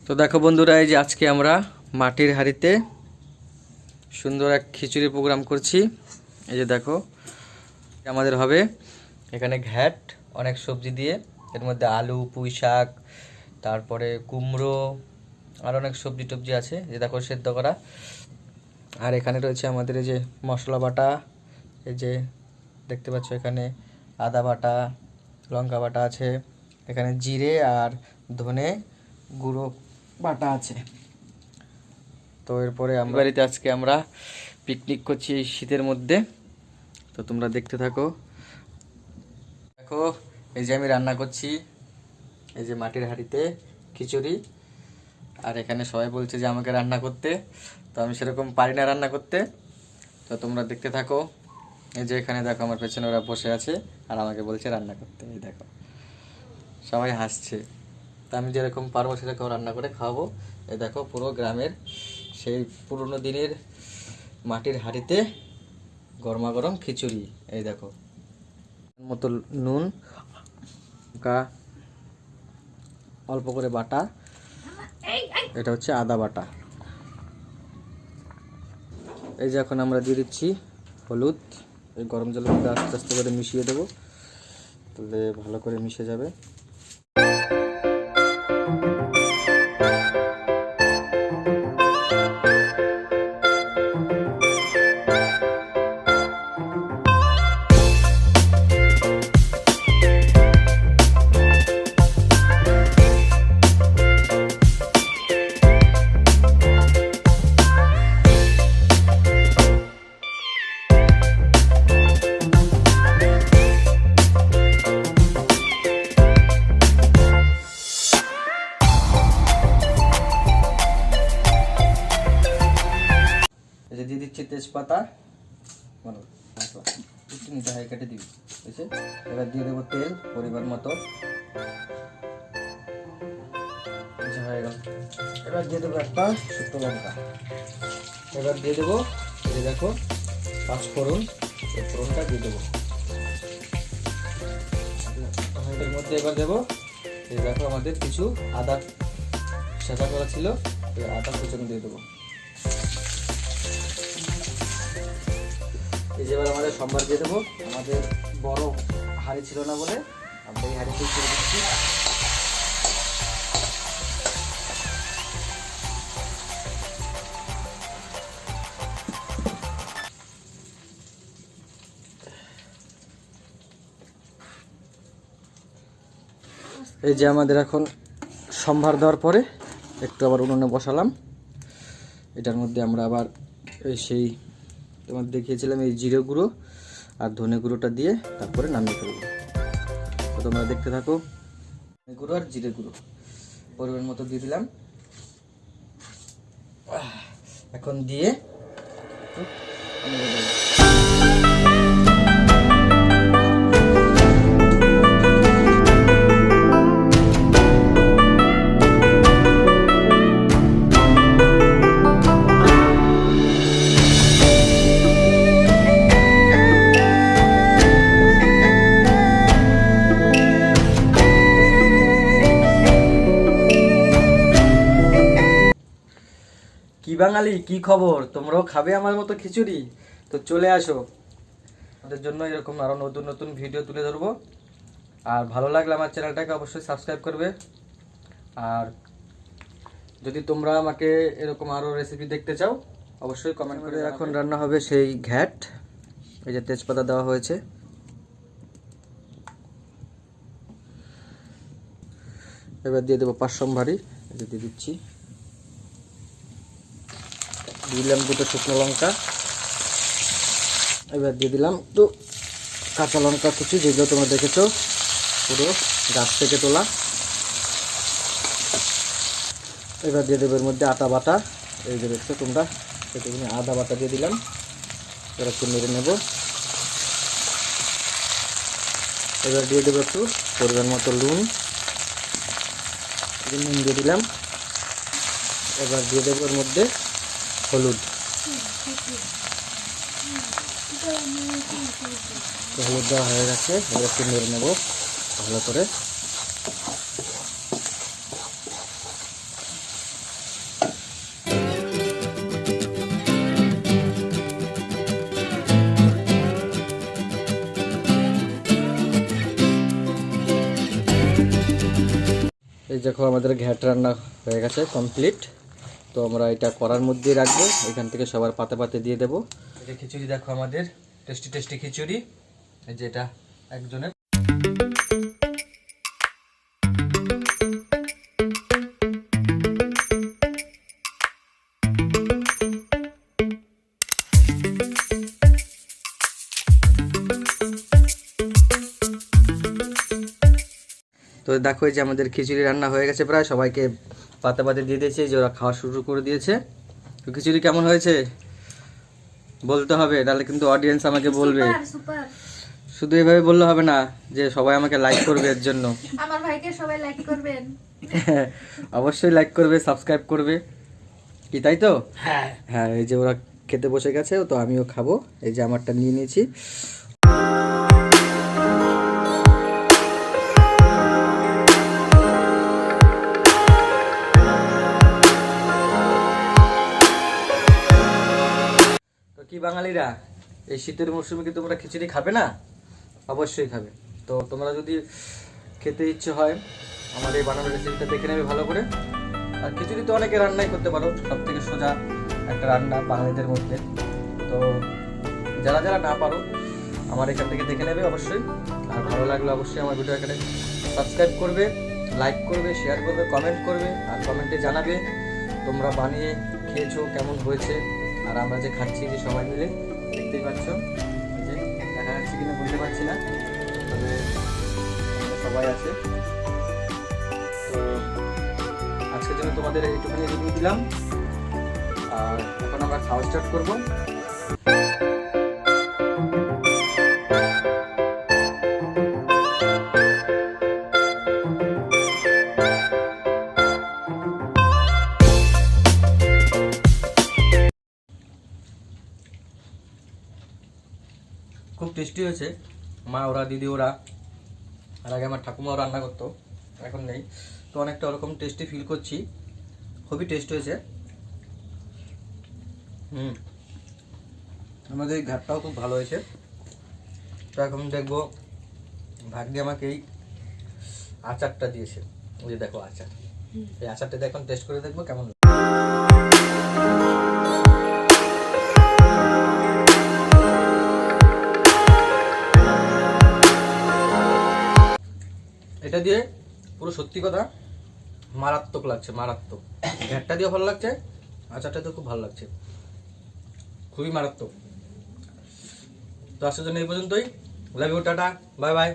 তো দেখো বন্ধুরা, এই যে আজকে আমরা মাটির হাঁড়িতে সুন্দর এক খিচুড়ি প্রোগ্রাম করছি। এই যে দেখো আমাদের হবে এখানে ঘ্যাট অনেক সবজি দিয়ে, এর মধ্যে আলু, পুঁই শাক, তারপরে কুমড়ো আর অনেক সবজি টবজি আছে, যে দেখো সেদ্ধ করা। আর এখানে রয়েছে আমাদের এই যে মশলা বাটা, এই যে দেখতে পাচ্ছ এখানে আদা বাটা, লঙ্কা বাটা আছে, এখানে জিরে আর ধনে গুঁড়ো বাটা আছে। তো এরপরে আমরা বাড়িতে আজকে আমরা পিকনিক করছি এই শীতের মধ্যে। তো তোমরা দেখতে থাকো। দেখো এই যে আমি রান্না করছি, এই যে মাটির হাঁড়িতে খিচুড়ি। আর এখানে সবাই বলছে যে আমাকে রান্না করতে, তো আমি সেরকম পারি না রান্না করতে। তো তোমরা দেখতে থাকো। এই যে এখানে দেখো আমার পেছনে ওরা বসে আছে আর আমাকে বলছে রান্না করতে। এই দেখো সবাই হাসছে। তা আমি যেরকম পারবো সেরকম রান্না করে খাওয়াবো। এই দেখো পুরো গ্রামের সেই পুরনো দিনের মাটির হাঁড়িতে গরমা গরম খিচুড়ি। এই দেখো মতো নুন, লঙ্কা অল্প করে বাটা, এটা হচ্ছে আদা বাটা। এই যে এখন আমরা দিয়ে দিচ্ছি হলুদ। এই গরম জলের মধ্যে আস্তে আস্তে করে মিশিয়ে দেবো, তাহলে ভালো করে মিশে যাবে। দিয়ে দিচ্ছি তেজপাতা, একটু নিতে হয় কেটে দিবি, বুঝছে। এবার দিয়ে দেবো তেল পরিমাণ মতো, হয়ে গেল। এবার দিয়ে দেবো একটা শুকনো লঙ্কা। এবার দিয়ে দেবো এই দেখো পাঁচফোড়ন, এই ফোড়নটা দিয়ে দেবো এর মধ্যে। এবার দেবো এই দেখো আমাদের কিছু আদা সেঁচা করা ছিল, এই আদা কুচনো দিয়ে দেবো। এই যে এবার আমাদের সম্বার দিয়ে দেবো। আমাদের বড় হাঁড়ি ছিল না বলে আমরা এই হাঁড়িতেই করে দিচ্ছি। এই যে আমাদের এখন সম্ভার দেওয়ার পরে একটু আবার উনুনে বসালাম। এটার মধ্যে আমরা আবার এই সেই তোমার দেখিয়েছিলাম এই জিরে গুঁড়ো আর ধনে গুঁড়োটা দিয়ে তারপরে নামিয়ে ফেলবো। তো তোমরা দেখতে থাকো। গুঁড়ো আর জিরে গুঁড়ো পরিমাণ মতো দিয়ে দিলাম। এখন দিয়ে কি বাঙালি, কি খবর, তোমরাও খাবে আমার মতো খিচুড়ি? তো চলে আসো, আমাদের জন্য এরকম আরো নতুন নতুন ভিডিও তুলে ধরবো। আর ভালো লাগলে আমার চ্যানেলটাকে অবশ্যই সাবস্ক্রাইব করবে। আর যদি তোমরা আমাকে এরকম আরো রেসিপি দেখতে চাও অবশ্যই কমেন্ট করে। এখন রান্না হবে সেই ঘ্যাট। এই যে তেজপাতা দেওয়া হয়েছে, এবার দিয়ে দেবো 5 সম্ভারি। এই যে দিয়ে দিচ্ছি, দিলাম 2টো শুকনো লঙ্কা। এবার দিয়ে দিলাম একটু কাঁচা লঙ্কা কুচি, যেগুলো তোমরা দেখেছো পুরো গাছ থেকে তোলা। এবার দিয়ে দেবো এর মধ্যে আটা বাটা। এই যে দেখছো তোমরা, সেখানে আদা বাটা দিয়ে দিলাম। এবার একটু নেড়ে নেব। এবার দিয়ে দেবো একটু পরিমাণ মতো নুন দিয়ে দিলাম। এবার দিয়ে দেবো এর মধ্যে হলুদ। হলুদ দেওয়া হয়ে গেছে, এবার একটু নেড়ে নেব ভালো করে। দেখো আমাদের ঘ্যাট রান্না হয়ে গেছে কমপ্লিট। তো আমরা এটা করার মধ্যেই রাখবো, এখান থেকে সবার পাতে পাতে দিয়ে দেবো। এই যে খিচুড়ি দেখো আমাদের টেস্টি টেস্টি খিচুড়ি, এই যে এটা একজনের। তো দেখো এই যে আমাদের খিচুড়ি রান্না হয়ে গেছে প্রায়, সবাইকে পাতে পাতে দিয়ে দিয়েছে, যে ওরা খাওয়া শুরু করে দিয়েছে। তো খিচুড়ি কেমন হয়েছে বলতে হবে, তাহলে কিন্তু অডিয়েন্স আমাকে বলবে। শুধু এভাবে বললে হবে না যে সবাই আমাকে লাইক করবে, এর জন্য আমার ভাইকে সবাই লাইক করবেন। অবশ্যই লাইক করবে, সাবস্ক্রাইব করবে, কি তাই তো? হ্যাঁ হ্যাঁ, এই যে ওরা খেতে বসে গেছে, তো আমিও খাবো। এই যে আমারটা নিয়ে নিয়েছি। কি বাঙালিরা, এই শীতের মরশুমে কি তোমরা খিচুড়ি খাবে না? অবশ্যই খাবে। তো তোমরা যদি খেতে ইচ্ছে হয় আমার এই বানানোর রেসিপিটা দেখে নেবে ভালো করে। আর খিচুড়ি তো অনেকে রান্নাই করতে পারো, সব থেকে সোজা একটা রান্না বাঙালিদের মধ্যে। তো যারা যারা না পারো আমার এখান থেকে দেখে নেবে অবশ্যই। আর ভালো লাগলে অবশ্যই আমার ভিডিও এখানে সাবস্ক্রাইব করবে, লাইক করবে, শেয়ার করবে, কমেন্ট করবে। আর কমেন্টে জানাবে তোমরা বানিয়ে খেয়েছো কেমন হয়েছে। আর আমরা যে খাচ্ছি যে সবাই মিলে, দেখতেই পাচ্ছ, যে দেখা যাচ্ছে কিনা বলতে পারছি না, তবে সবাই আছে। তো আজকের জন্য তোমাদের এইটুকুনি রিভিউ দিলাম, আর এখন আমরা খাওয়া স্টার্ট করবো। খুব টেস্টি হয়েছে। মা ওরা, দিদি ওরা, আর আগে আমার ঠাকুমাও রান্না করতো, এখন নেই। তো অনেকটা ওরকম টেস্টি ফিল করছি, খুবই টেস্ট হয়েছে। আমাদের এই ঘাটটাও খুব ভালো হয়েছে। তো এখন দেখবো ভাগ্যে আমাকে এই আচারটা দিয়েছে, ওই যে দেখো আচার, এই আচারটা এখন টেস্ট করে দেখবো কেমন। এটা দিয়ে পুরো সত্যি কথা মারাত্মক লাগছে, মারাত্মক। ঘ্যাটটা দিয়ে ভালো লাগছে, আচারটা তো খুব ভালো লাগছে, খুবই মারাত্মক। তো আসার জন্য এই পর্যন্তই। Love you, tata, bye by.